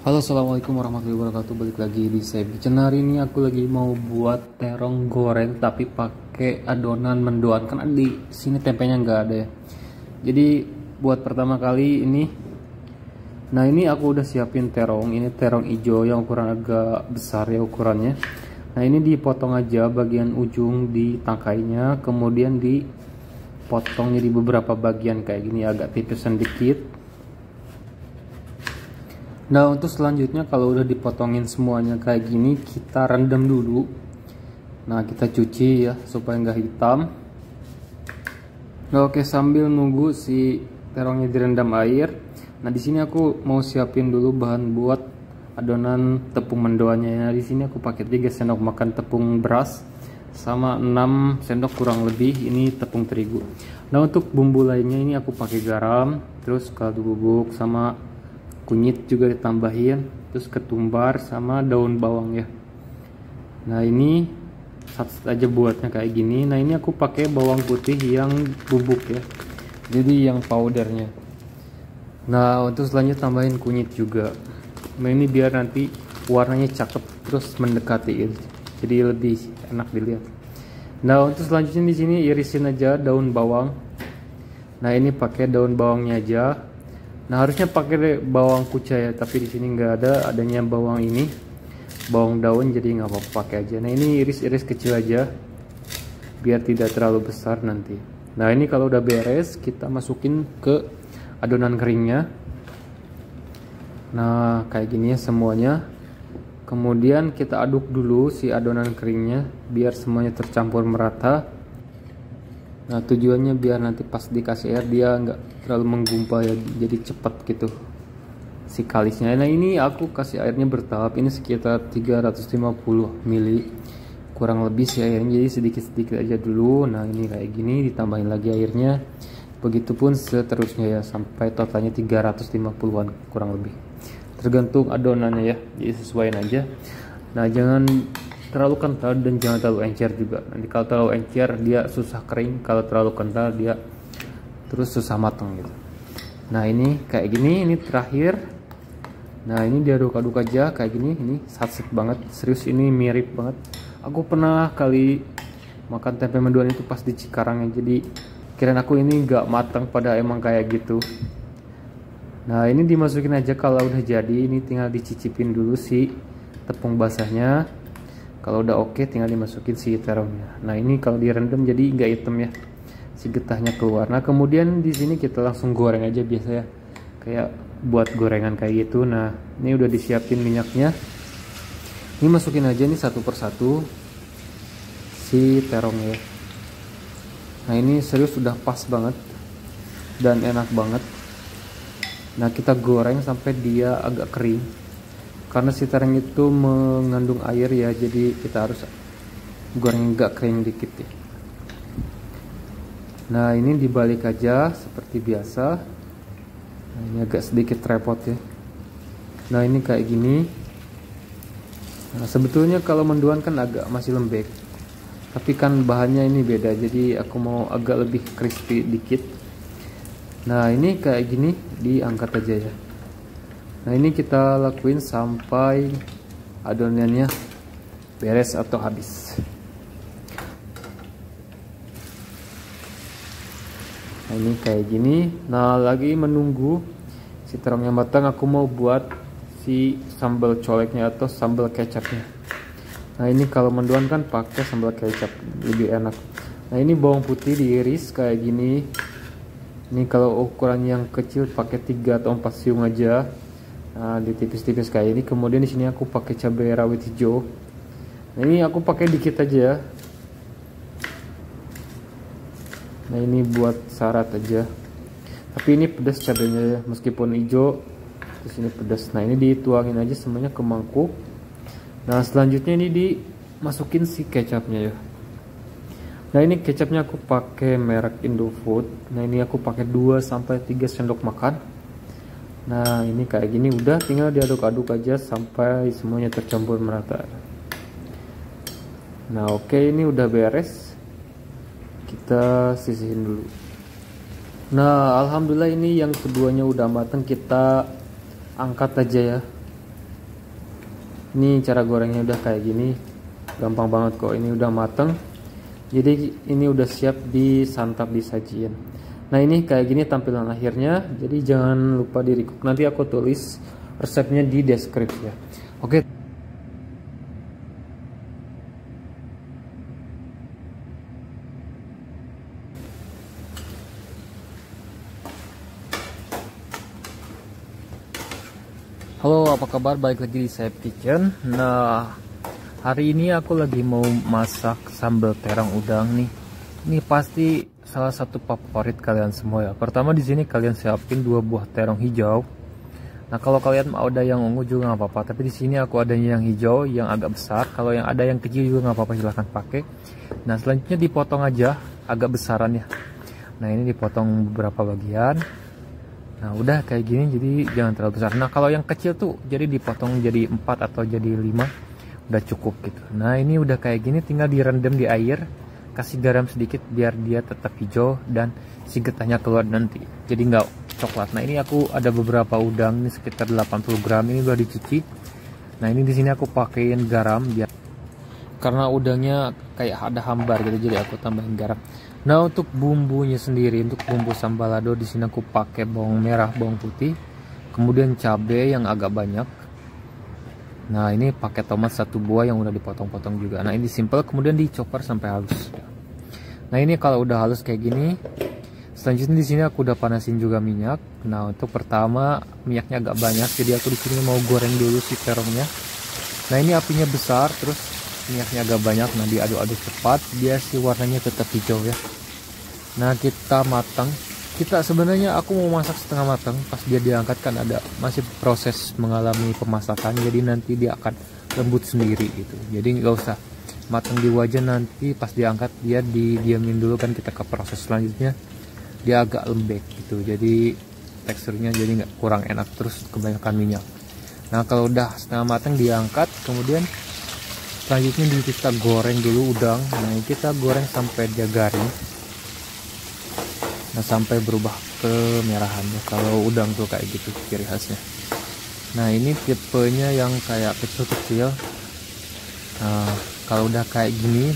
Halo, assalamualaikum warahmatullahi wabarakatuh. Balik lagi di Sebi channel. Hari ini aku lagi mau buat terong goreng tapi pakai adonan mendoan. Kan di sini tempenya nggak ada ya. Jadi buat pertama kali ini, nah ini aku udah siapin terong. Ini terong hijau yang ukuran agak besar ya ukurannya. Nah ini dipotong aja bagian ujung di tangkainya, kemudian dipotong jadi beberapa bagian kayak gini, agak tipis sedikit. Nah untuk selanjutnya kalau udah dipotongin semuanya kayak gini, kita rendam dulu. Nah kita cuci ya supaya nggak hitam. Nah, oke, sambil nunggu si terongnya direndam air. Nah di sini aku mau siapin dulu bahan buat adonan tepung mendoannya. Nah di sini aku pakai 3 sendok makan tepung beras sama 6 sendok kurang lebih ini tepung terigu. Nah untuk bumbu lainnya ini aku pakai garam, terus kaldu bubuk sama kunyit juga ditambahin, terus ketumbar sama daun bawang ya. Nah ini satu aja buatnya kayak gini. Nah ini aku pakai bawang putih yang bubuk ya, jadi yang powdernya. Nah untuk selanjutnya tambahin kunyit juga. Nah ini biar nanti warnanya cakep terus mendekati gitu, jadi lebih enak dilihat. Nah untuk selanjutnya di sini irisin aja daun bawang. Nah ini pakai daun bawangnya aja. Nah harusnya pakai bawang kuca ya, tapi di sini nggak ada, adanya bawang ini, bawang daun, jadi nggak apa-apa pakai aja. Nah ini iris-iris kecil aja, biar tidak terlalu besar nanti. Nah ini kalau udah beres, kita masukin ke adonan keringnya. Nah kayak gini ya semuanya. Kemudian kita aduk dulu si adonan keringnya, biar semuanya tercampur merata. Nah tujuannya biar nanti pas dikasih air dia nggak terlalu menggumpal ya, jadi cepat gitu si kalisnya. Nah ini aku kasih airnya bertahap, ini sekitar 350 ml kurang lebih sih airnya, jadi sedikit-sedikit aja dulu. Nah ini kayak gini, ditambahin lagi airnya, begitupun seterusnya ya sampai totalnya 350-an kurang lebih, tergantung adonannya ya, jadi sesuaiin aja. Nah jangan terlalu kental dan jangan terlalu encer juga. Nanti kalau terlalu encer dia susah kering, kalau terlalu kental dia terus susah matang gitu. Nah ini kayak gini, ini terakhir. Nah ini diaduk-aduk aja kayak gini, ini satset banget, serius ini mirip banget. Aku pernah kali makan tempe mendoan itu pas di Cikarang ya, jadi kirain aku ini nggak matang, pada emang kayak gitu. Nah ini dimasukin aja kalau udah jadi, ini tinggal dicicipin dulu si tepung basahnya. Kalau udah oke tinggal dimasukin si terongnya. Nah ini kalau direndam jadi nggak hitam ya, si getahnya keluar. Nah kemudian di sini kita langsung goreng aja biasa ya, kayak buat gorengan kayak gitu. Nah ini udah disiapin minyaknya, ini masukin aja nih satu persatu si terongnya. Nah ini serius udah pas banget dan enak banget. Nah kita goreng sampai dia agak kering, karena si terong itu mengandung air ya, jadi kita harus goreng agak kering dikit ya. Nah ini dibalik aja seperti biasa. Nah, ini agak sedikit repot ya. Nah ini kayak gini. Nah sebetulnya kalau mendoan kan agak masih lembek, tapi kan bahannya ini beda, jadi aku mau agak lebih crispy dikit. Nah ini kayak gini, diangkat aja ya. Nah ini kita lakuin sampai adonannya beres atau habis. Nah ini kayak gini. Nah lagi menunggu si terongnya matang, aku mau buat si sambal coleknya atau sambal kecapnya. Nah ini kalau mendoan kan pakai sambal kecap lebih enak. Nah ini bawang putih diiris kayak gini. Ini kalau ukuran yang kecil pakai 3 atau 4 siung aja. Nah ditipis-tipis kayak ini. Kemudian di sini aku pakai cabai rawit hijau. Nah ini aku pakai dikit aja. Nah ini buat syarat aja, tapi ini pedas cabainya ya, meskipun hijau terus ini pedas. Nah ini dituangin aja semuanya ke mangkuk. Nah selanjutnya ini dimasukin si kecapnya ya. Nah ini kecapnya aku pakai merek Indofood. Nah ini aku pakai 2-3 sendok makan. Nah ini kayak gini, udah tinggal diaduk-aduk aja sampai semuanya tercampur merata. Nah oke, ini udah beres, kita sisihin dulu. Nah alhamdulillah ini yang keduanya udah matang, kita angkat aja ya. Ini cara gorengnya udah kayak gini, gampang banget kok. Ini udah mateng, jadi ini udah siap disantap, disajiin. Nah ini kayak gini tampilan akhirnya. Jadi jangan lupa di recook, nanti aku tulis resepnya di deskripsi ya. Oke. Halo, apa kabar? Balik lagi di Saeb Kitchen. Nah, hari ini aku lagi mau masak sambal terong udang nih. Ini pasti salah satu favorit kalian semua ya. Pertama di sini kalian siapin 2 buah terong hijau. Nah, kalau kalian mau ada yang ungu juga nggak apa-apa. Tapi di sini aku adanya yang hijau, yang agak besar. Kalau yang ada yang kecil juga nggak apa-apa, silahkan pakai. Nah, selanjutnya dipotong aja agak besaran ya. Nah, ini dipotong beberapa bagian. Nah udah kayak gini, jadi jangan terlalu besar. Nah kalau yang kecil tuh jadi dipotong jadi 4 atau jadi 5, udah cukup gitu. Nah ini udah kayak gini, tinggal direndam di air, kasih garam sedikit biar dia tetap hijau dan si getahnya keluar nanti, jadi nggak coklat. Nah ini aku ada beberapa udang, ini sekitar 80 gram, ini udah dicuci. Nah ini di sini aku pakein garam biar, karena udangnya kayak ada hambar gitu, jadi aku tambahin garam. Nah untuk bumbunya sendiri, untuk bumbu sambalado di sini aku pakai bawang merah, bawang putih, kemudian cabai yang agak banyak. Nah ini pakai tomat 1 buah yang udah dipotong-potong juga. Nah ini simple, kemudian dicopper sampai halus. Nah ini kalau udah halus kayak gini, selanjutnya di sini aku udah panasin juga minyak. Nah untuk pertama minyaknya agak banyak, jadi aku di sini mau goreng dulu si terongnya. Nah ini apinya besar, terus minyaknya agak banyak. Nah diaduk-aduk cepat biar si warnanya tetap hijau ya. Nah kita matang, kita sebenarnya aku mau masak setengah matang, pas dia diangkat kan ada masih proses mengalami pemasakan, jadi nanti dia akan lembut sendiri gitu. Jadi nggak usah matang di wajan, nanti pas diangkat dia didiamin dulu kan, kita ke proses selanjutnya dia agak lembek gitu, jadi teksturnya jadi nggak, kurang enak, terus kebanyakan minyak. Nah kalau udah setengah matang diangkat, kemudian selanjutnya kita goreng dulu udang. Nah kita goreng sampai dia garing, nah sampai berubah kemerahan ya. Kalau udang tuh kayak gitu ciri khasnya. Nah ini tipenya yang kayak kecil-kecil. Nah kalau udah kayak gini,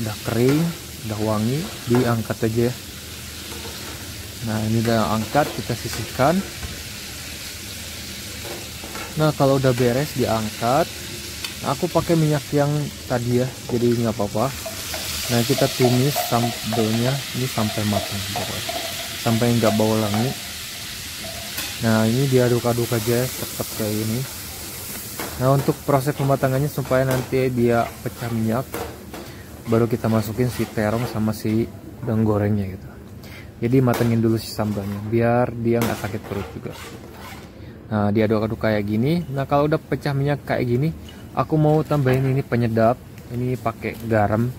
udah kering, udah wangi, diangkat aja ya. Nah ini udah angkat, kita sisihkan. Nah kalau udah beres diangkat, nah, aku pakai minyak yang tadi ya, jadi nggak apa-apa. Nah kita tumis sambalnya ini sampai matang pokoknya, sampai nggak bau wangi. Nah ini diaduk-aduk aja cepet kayak ini. Nah untuk proses pematangannya supaya nanti dia pecah minyak, baru kita masukin si terong sama si udang gorengnya gitu. Jadi matengin dulu si sambalnya biar dia nggak sakit perut juga. Nah diaduk-aduk kayak gini. Nah kalau udah pecah minyak kayak gini, aku mau tambahin ini penyedap. Ini pakai garam,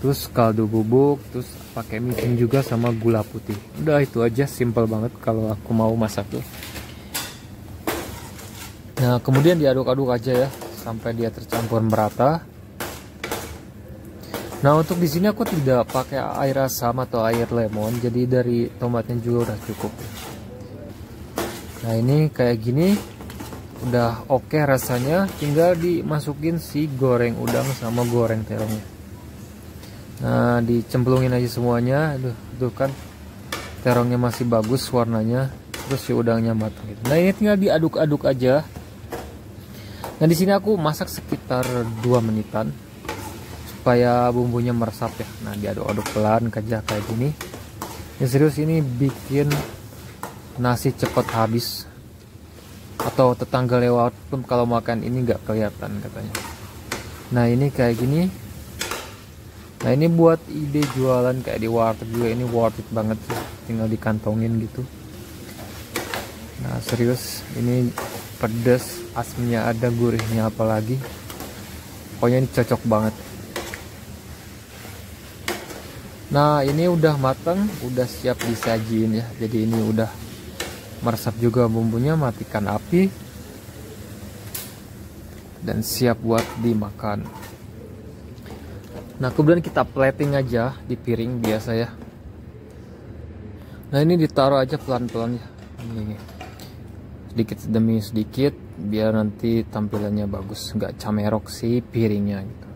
terus kaldu bubuk, terus pakai micin juga sama gula putih. Udah itu aja, simple banget kalau aku mau masak tuh. Nah kemudian diaduk-aduk aja ya sampai dia tercampur merata. Nah untuk di sini aku tidak pakai air asam atau air lemon, jadi dari tomatnya juga udah cukup. Nah ini kayak gini udah oke rasanya, tinggal dimasukin si goreng udang sama goreng terongnya. Nah dicemplungin aja semuanya. Aduh, tuh kan terongnya masih bagus warnanya, terus si udangnya matang gitu. Nah ini tinggal diaduk-aduk aja. Nah di sini aku masak sekitar 2 menitan supaya bumbunya meresap ya. Nah diaduk-aduk pelan aja kayak gini. Ya serius, ini bikin nasi cepat habis, atau tetangga lewat pun kalau makan ini nggak kelihatan katanya. Nah ini kayak gini. Nah ini buat ide jualan kayak di warteg juga, ini worth it banget sih, tinggal dikantongin gitu. Nah serius, ini pedas, asamnya ada, gurihnya apalagi, pokoknya ini cocok banget. Nah ini udah matang, udah siap disajiin ya. Jadi ini udah meresap juga bumbunya, matikan api dan siap buat dimakan. Nah kemudian kita plating aja di piring biasa ya. Nah ini ditaruh aja pelan-pelan ya, ini sedikit demi sedikit biar nanti tampilannya bagus, nggak camerok si piringnya gitu.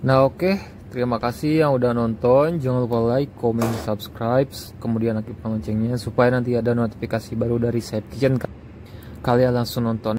Nah oke, terima kasih yang udah nonton. Jangan lupa like, comment, subscribe, kemudian aktifkan loncengnya supaya nanti ada notifikasi baru dari Safe Kitchen. Kalian langsung nonton.